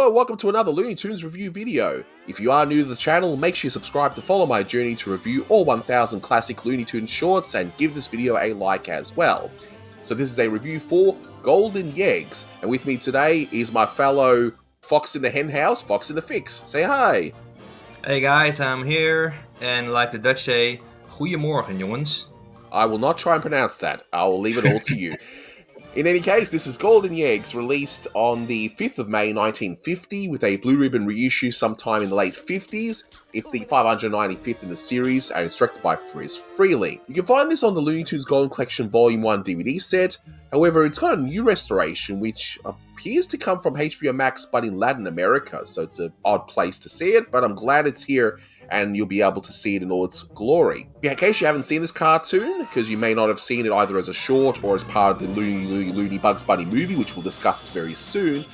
Hello and welcome to another Looney Tunes review video. If you are new to the channel, make sure you subscribe to follow my journey to review all 1000 classic Looney Tunes shorts and give this video a like as well. So this is a review for Golden Yeggs, and with me today is my fellow Fox in the Hen House, Fox in the Fix. Say hi! Hey guys, I'm here, and like the Dutch say, goeiemorgen jongens. I will not try and pronounce that, I will leave it all to you. In any case, this is Golden Yeggs, released on the 5th of May 1950 with a blue ribbon reissue sometime in the late 50s. It's the 595th in the series and it's directed by Friz Freleng. You can find this on the Looney Tunes Golden Collection Volume 1 DVD set. However, it's got a new restoration which appears to come from HBO Max but in Latin America, so it's an odd place to see it, but I'm glad it's here and you'll be able to see it in all its glory. In case you haven't seen this cartoon, because you may not have seen it either as a short or as part of the Looney Bugs Bunny movie, which we'll discuss very soon,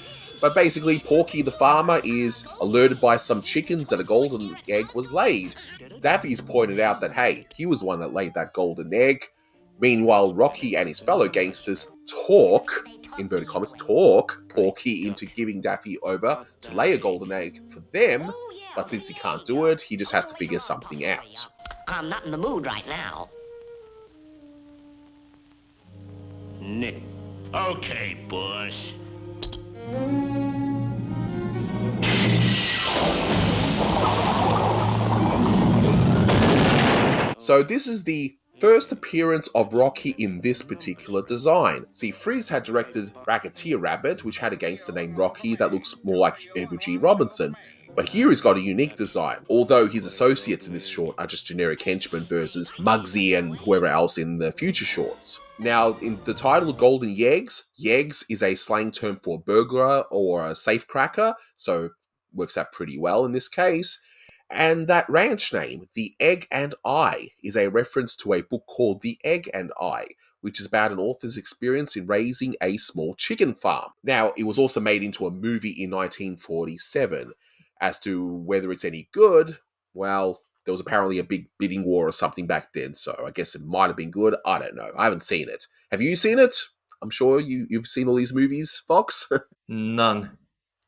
but basically Porky the farmer is alerted by some chickens that a golden egg was laid. Daffy's pointed out that, hey, he was the one that laid that golden egg. Meanwhile, Rocky and his fellow gangsters talk, inverted commas, talk Porky into giving Daffy over to lay a golden egg for them, but since he can't do it, he just has to figure something out. I'm not in the mood right now. Nick. Okay, boss. So this is the first appearance of Rocky in this particular design. See, Friz had directed Racketeer Rabbit, which had a gangster named Rocky that looks more like Edward G. Robinson. But here he's got a unique design, although his associates in this short are just generic henchmen versus Muggsy and whoever else in the future shorts. Now, in the title Golden Yeggs, Yeggs is a slang term for burglar or a safecracker, so works out pretty well in this case. And that ranch name, The Egg and I, is a reference to a book called The Egg and I, which is about an author's experience in raising a small chicken farm. Now, it was also made into a movie in 1947. As to whether it's any good, well, there was apparently a big bidding war or something back then, so I guess it might have been good. I don't know. I haven't seen it. Have you seen it? I'm sure you've seen all these movies, Fox? None.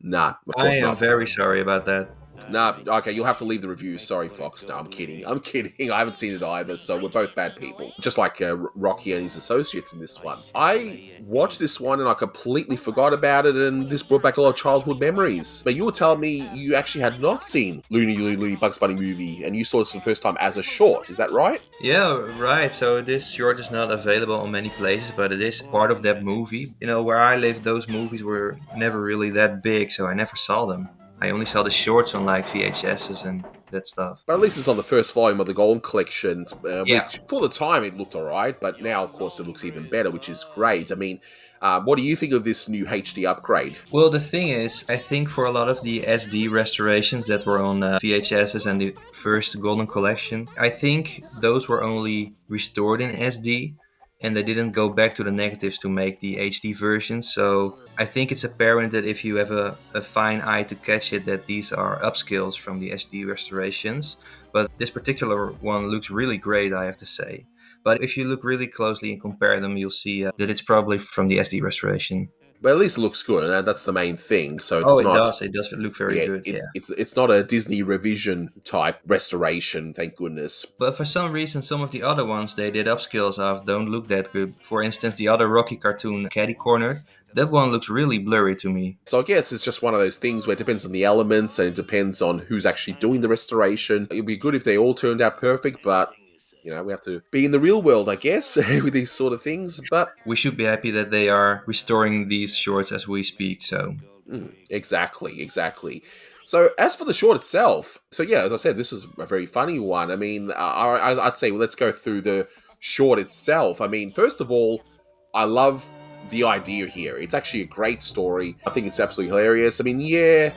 Nah, of I course am not. very sorry about that. Nah, okay, you'll have to leave the review. Sorry, Fox. No, I'm kidding. I'm kidding. I haven't seen it either, so we're both bad people. Just like Rocky and his associates in this one. I watched this one and I completely forgot about it, and this brought back a lot of childhood memories. But you were telling me you actually had not seen Looney Bugs Bunny movie, and you saw this for the first time as a short. Is that right? Yeah, right. So this short is not available on many places, but it is part of that movie. You know, where I live, those movies were never really that big, so I never saw them. I only saw the shorts on like VHSs and that stuff. But at least it's on the first volume of the Golden Collection, Yeah. which for the time it looked alright, but now of course it looks even better, which is great. I mean, what do you think of this new HD upgrade? Well, the thing is, I think for a lot of the SD restorations that were on VHSs and the first Golden Collection, I think those were only restored in SD. And they didn't go back to the negatives to make the HD version. So I think it's apparent that if you have a fine eye to catch it, that these are upscales from the SD restorations. But this particular one looks really great, I have to say. But if you look really closely and compare them, you'll see that it's probably from the SD restoration. But at least it looks good, and that's the main thing. So it's Oh, not. It does look very good, yeah. It's not a Disney revision type restoration, thank goodness. But for some reason, some of the other ones they did upscales of don't look that good. For instance, the other Rocky cartoon, Caddy Corner, that one looks really blurry to me. So I guess it's just one of those things where it depends on the elements and it depends on who's actually doing the restoration. It'd be good if they all turned out perfect, but you know, we have to be in the real world, I guess, with these sort of things. But we should be happy that they are restoring these shorts as we speak, so... Exactly. So as for the short itself, so yeah, as I said, this is a very funny one. I mean, I'd say, well, let's go through the short itself. I mean, first of all, I love the idea here. It's actually a great story. I think it's absolutely hilarious. I mean, yeah,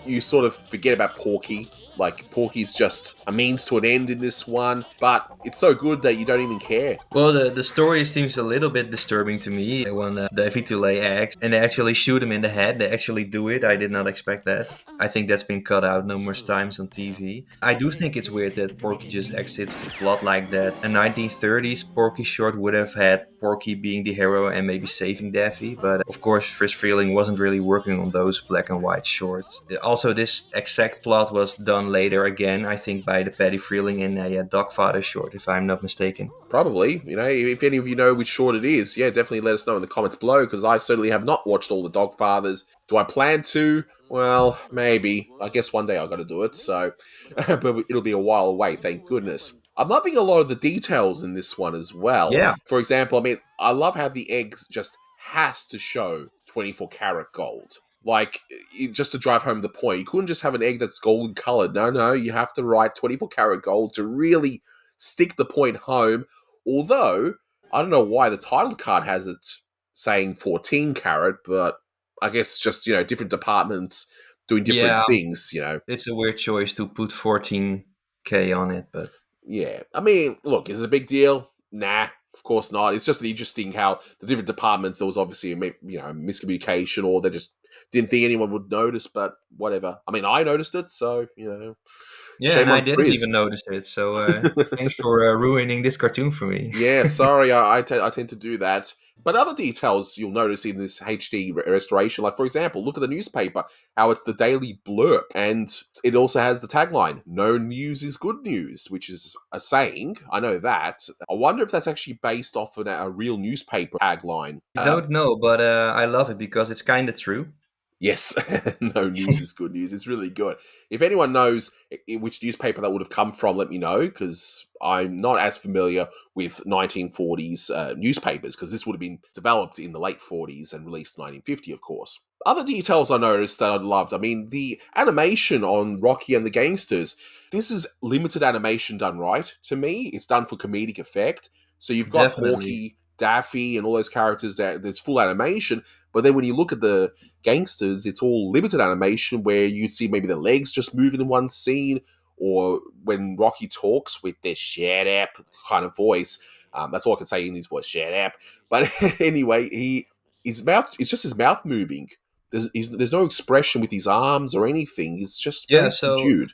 you sort of forget about Porky. Like, Porky's just a means to an end in this one, but it's so good that you don't even care. Well, the story seems a little bit disturbing to me. They want Daffy to lay eggs, and they actually shoot him in the head. They actually do it. I did not expect that. I think that's been cut out numerous times on TV. I do think it's weird that Porky just exits the plot like that. A 1930s Porky short would have had Porky being the hero and maybe saving Daffy, but of course, Frisch Freeling wasn't really working on those black and white shorts. Also, this exact plot was done later again, I think, by the Paddy Freeling in a Dogfather short, if I'm not mistaken. Probably, if any of you know which short it is, yeah, definitely let us know in the comments below, because I certainly have not watched all the Dogfathers. Do I plan to? Well, maybe. I guess one day I've got to do it, so... but it'll be a while away, thank goodness. I'm loving a lot of the details in this one as well. Yeah. For example, I love how the eggs just has to show 24 karat gold. Like, just to drive home the point, you couldn't just have an egg that's golden colored. No, you have to write 24 karat gold to really stick the point home. Although, I don't know why the title card has it saying 14 karat, but I guess it's just, different departments doing different things, It's a weird choice to put 14K on it, but... Yeah. Look, is it a big deal? Nah, of course not. It's just interesting how the different departments, there was obviously a miscommunication, or they just didn't think anyone would notice, but whatever. I noticed it, so, Yeah, shame and on I didn't Frizz. even notice it, so thanks for ruining this cartoon for me. Yeah, sorry, I tend to do that. But other details you'll notice in this HD restoration, like, for example, look at the newspaper, how it's the Daily Blurb, and it also has the tagline, "No news is good news," which is a saying, I know that. I wonder if that's actually based off of a real newspaper tagline. I don't know, but I love it because it's kind of true. Yes, no news is good news. It's really good. If anyone knows which newspaper that would have come from, let me know, because I'm not as familiar with 1940s newspapers, because this would have been developed in the late 40s and released in 1950, of course. Other details I noticed that I loved, the animation on Rocky and the Gangsters. This is limited animation done right, to me. It's done for comedic effect. So you've got Definitely. Porky, Daffy, and all those characters there's full animation, but then when you look at the Gangsters, it's all limited animation where you'd see maybe the legs just moving in one scene, or when Rocky talks with their "shut up" kind of voice. That's all I can say in his voice, "shut up." But anyway, his mouth, it's just his mouth moving. There's no expression with his arms or anything. It's just Yeah, very so subdued.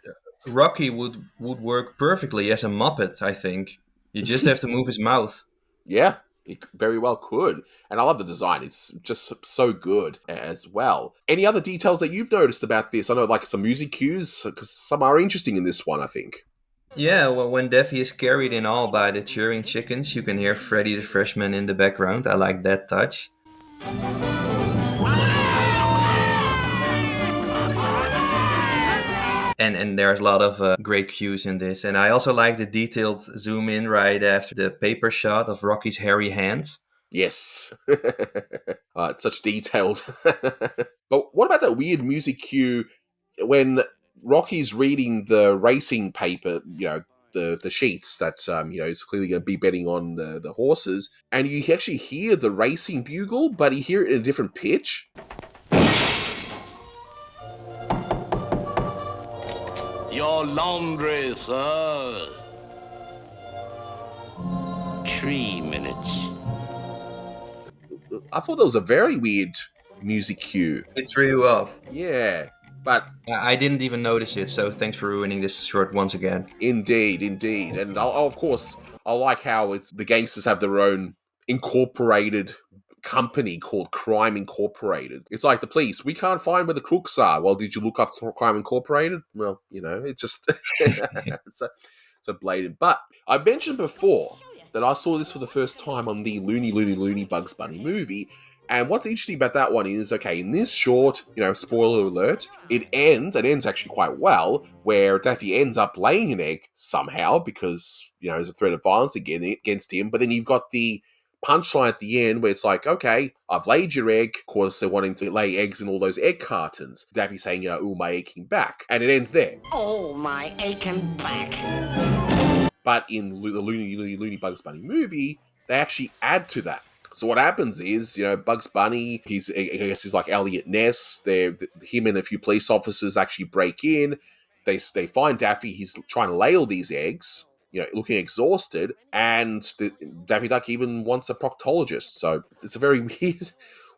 Rocky would work perfectly as a Muppet, I think. You just have to move his mouth. Yeah, it very well could. And I love the design. It's just so good as well. Any other details that you've noticed about this? I know, like, some music cues, because some are interesting in this one, I think. Yeah, well, when Daffy is carried in all by the cheering chickens, you can hear Freddy the Freshman in the background. I like that touch. And there's a lot of great cues in this. And I also like the detailed zoom in right after the paper shot of Rocky's hairy hands. Yes. It's such detailed. But what about that weird music cue when Rocky's reading the racing paper, the sheets that, is clearly going to be betting on the horses, and you actually hear the racing bugle, but you hear it in a different pitch? Your laundry, sir. 3 minutes. I thought that was a very weird music cue. It threw you off. Yeah, but... I didn't even notice it, so thanks for ruining this short once again. Indeed. And of course, I like how the Gangsters have their own incorporated company called Crime Incorporated. It's like the police, we can't find where the crooks are. Well, did you look up Crime Incorporated? Well, it's just so blatant. But I mentioned before that I saw this for the first time on the Looney Bugs Bunny movie. And what's interesting about that one is, okay, in this short, spoiler alert, it ends actually quite well, where Daffy ends up laying an egg somehow because, there's a threat of violence against him. But then you've got the punchline at the end where it's like, okay, I've laid your egg. Of course, they're wanting to lay eggs in all those egg cartons. Daffy saying, ooh, my aching back. And it ends there. Oh, my aching back. But in the Looney Bugs Bunny movie, they actually add to that. So what happens is, Bugs Bunny, I guess he's like Elliot Ness. Him and a few police officers actually break in. They find Daffy. He's trying to lay all these eggs, looking exhausted. And Daffy Duck even wants a proctologist. So it's a very weird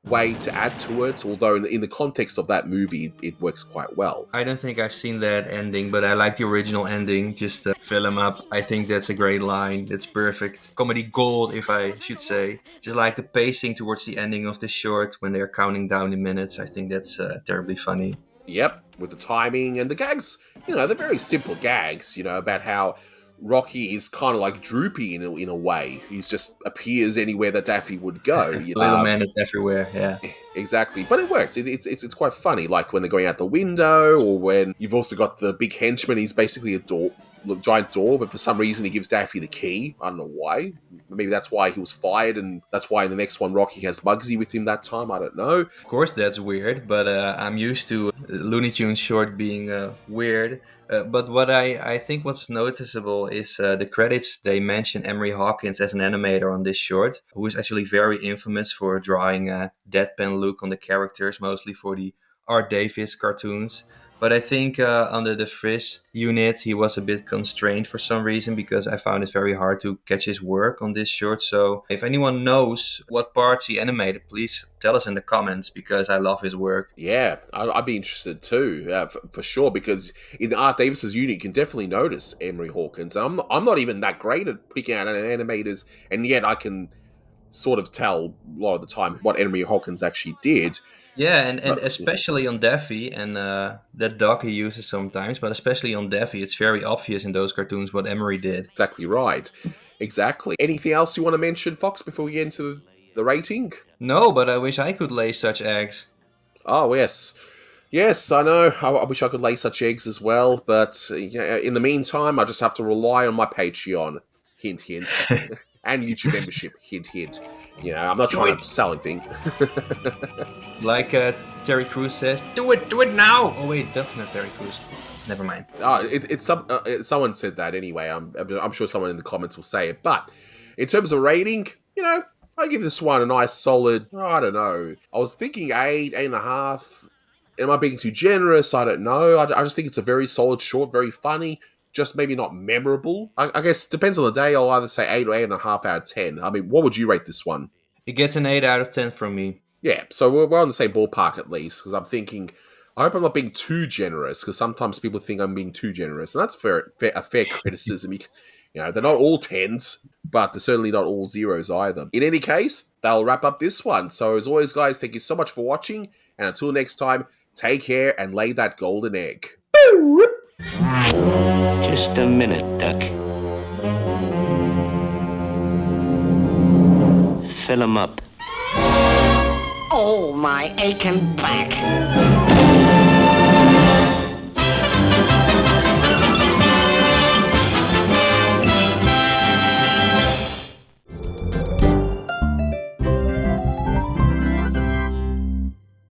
way to add to it. Although in the context of that movie, it works quite well. I don't think I've seen that ending, but I like the original ending. Just fill him up. I think that's a great line. It's perfect. Comedy gold, if I should say. Just like the pacing towards the ending of the short when they're counting down the minutes. I think that's terribly funny. Yep, with the timing and the gags, they're very simple gags, about how Rocky is kind of like droopy in a way. He just appears anywhere that Daffy would go. Little man is everywhere, yeah. Exactly, but it works. It's quite funny, like when they're going out the window, or when you've also got the big henchman. He's basically a giant dwarf, but for some reason he gives Daffy the key. I don't know why. Maybe that's why he was fired, and that's why in the next one Rocky has Bugsy with him that time. I don't know. Of course that's weird, but I'm used to Looney Tunes short being weird. But what I think what's noticeable is the credits. They mention Emery Hawkins as an animator on this short, who is actually very infamous for drawing a deadpan look on the characters, mostly for the Art Davis cartoons. But I think under the Frizz unit, he was a bit constrained for some reason, because I found it very hard to catch his work on this short. So if anyone knows what parts he animated, please tell us in the comments, because I love his work. Yeah, I'd be interested too, for sure, because in Art Davis's unit, you can definitely notice Emery Hawkins. I'm not even that great at picking out animators, and yet I can sort of tell a lot of the time what Emery Hawkins actually did. Yeah, and especially on Daffy, and that dog he uses sometimes, but especially on Daffy, it's very obvious in those cartoons what Emery did. Exactly right. Exactly. Anything else you want to mention, Fox, before we get into the rating? No, but I wish I could lay such eggs. Oh, yes. Yes, I know. I wish I could lay such eggs as well, but in the meantime, I just have to rely on my Patreon. Hint, hint. And YouTube membership. Hint, hint. I'm not trying to sell anything. Like Terry Crews says, do it now! Oh wait, that's not Terry Crews. Never mind. Someone said that anyway. I'm sure someone in the comments will say it. But in terms of rating, I give this one a nice solid, I don't know. I was thinking 8.5. Am I being too generous? I don't know. I just think it's a very solid short, very funny, just maybe not memorable. I guess it depends on the day. I'll either say 8 or 8.5 out of 10. I mean, what would you rate this one? It gets an 8 out of 10 from me. Yeah, so we're on the same ballpark at least, because I'm thinking, I hope I'm not being too generous, because sometimes people think I'm being too generous, and that's a fair criticism. They're not all 10s, but they're certainly not all 0s either. In any case, that'll wrap up this one. So as always, guys, thank you so much for watching, and until next time, take care and lay that golden egg. Just a minute, Duck. Fill 'em up. Oh, my aching back.